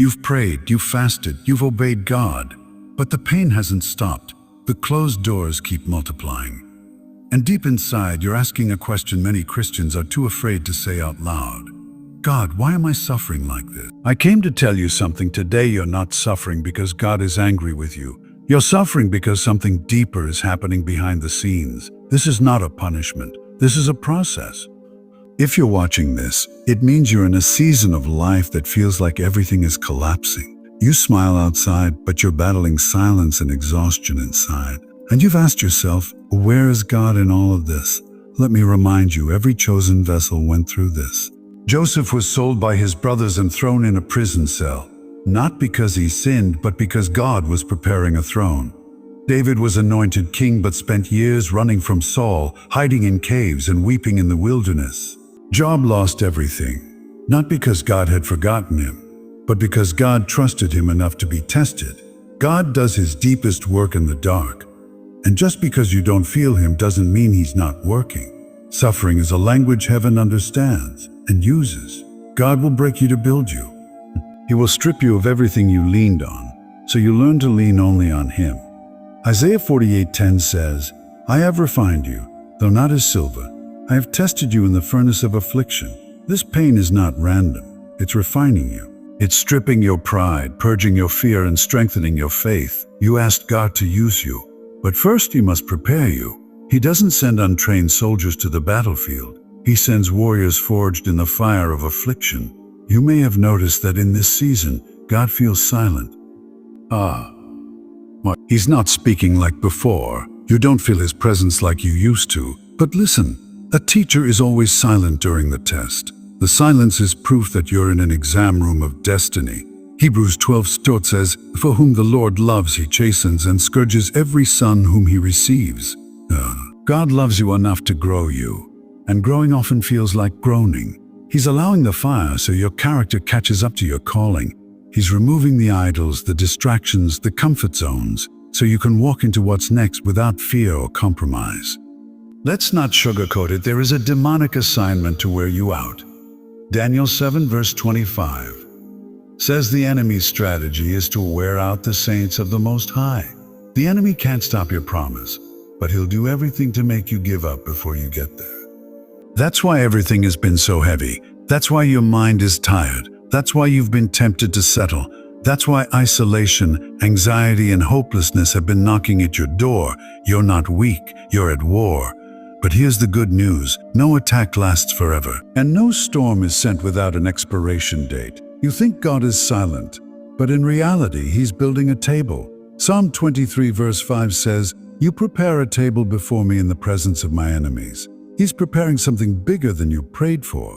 You've prayed, you've fasted, you've obeyed God, but the pain hasn't stopped. The closed doors keep multiplying. And deep inside, you're asking a question many Christians are too afraid to say out loud. God, why am I suffering like this? I came to tell you something today. You're not suffering because God is angry with you. You're suffering because something deeper is happening behind the scenes. This is not a punishment. This is a process. If you're watching this, it means you're in a season of life that feels like everything is collapsing. You smile outside, but you're battling silence and exhaustion inside. And you've asked yourself, where is God in all of this? Let me remind you, every chosen vessel went through this. Joseph was sold by his brothers and thrown in a prison cell, not because he sinned, but because God was preparing a throne. David was anointed king, but spent years running from Saul, hiding in caves and weeping in the wilderness. Job lost everything, not because God had forgotten him, but because God trusted him enough to be tested. God does his deepest work in the dark. And just because you don't feel him doesn't mean he's not working. Suffering is a language heaven understands and uses. God will break you to build you. He will strip you of everything you leaned on, so you learn to lean only on him. Isaiah 48:10 says, I have refined you, though not as silver. I have tested you in the furnace of affliction. This pain is not random. It's refining you. It's stripping your pride, purging your fear, and strengthening your faith. You asked God to use you. But first he must prepare you. He doesn't send untrained soldiers to the battlefield. He sends warriors forged in the fire of affliction. You may have noticed that in this season, God feels silent. He's not speaking like before. You don't feel his presence like you used to. But listen, a teacher is always silent during the test. The silence is proof that you're in an exam room of destiny. Hebrews 12:12 says, For whom the Lord loves, he chastens and scourges every son whom he receives. God loves you enough to grow you, and growing often feels like groaning. He's allowing the fire so your character catches up to your calling. He's removing the idols, the distractions, the comfort zones, so you can walk into what's next without fear or compromise. Let's not sugarcoat it. There is a demonic assignment to wear you out. Daniel 7:25 says the enemy's strategy is to wear out the saints of the Most High. The enemy can't stop your promise, but he'll do everything to make you give up before you get there. That's why everything has been so heavy. That's why your mind is tired. That's why you've been tempted to settle. That's why isolation, anxiety, and hopelessness have been knocking at your door. You're not weak, you're at war. But here's the good news. No attack lasts forever, and no storm is sent without an expiration date. You think God is silent, but in reality, he's building a table. Psalm 23:5 says, You prepare a table before me in the presence of my enemies. He's preparing something bigger than you prayed for.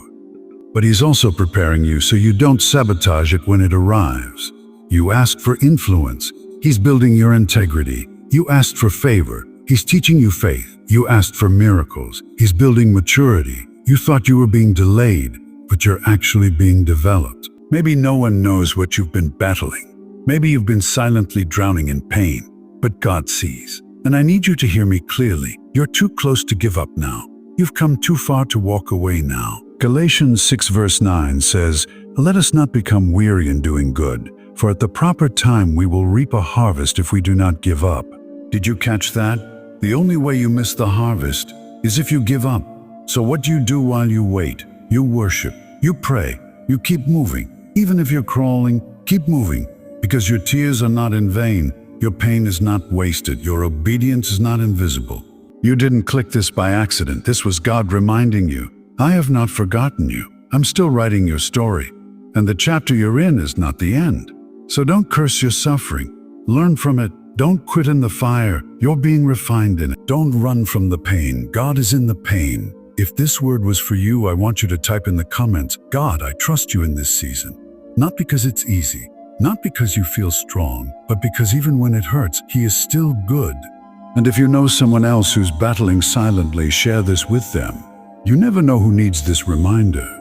But he's also preparing you so you don't sabotage it when it arrives. You asked for influence. He's building your integrity. You asked for favor. He's teaching you faith. You asked for miracles. He's building maturity. You thought you were being delayed, but you're actually being developed. Maybe no one knows what you've been battling. Maybe you've been silently drowning in pain, but God sees. And I need you to hear me clearly. You're too close to give up now. You've come too far to walk away now. Galatians 6:9 says, Let us not become weary in doing good, for at the proper time we will reap a harvest if we do not give up. Did you catch that? The only way you miss the harvest is if you give up. So what do you do while you wait? You worship. You pray. You keep moving. Even if you're crawling, keep moving, because your tears are not in vain. Your pain is not wasted. Your obedience is not invisible. You didn't click this by accident. This was God reminding you, I have not forgotten you. I'm still writing your story. And the chapter you're in is not the end. So don't curse your suffering. Learn from it. Don't quit in the fire. You're being refined in it. Don't run from the pain. God is in the pain. If this word was for you, I want you to type in the comments, God, I trust you in this season. Not because it's easy, not because you feel strong, but because even when it hurts, he is still good. And if you know someone else who's battling silently, share this with them. You never know who needs this reminder.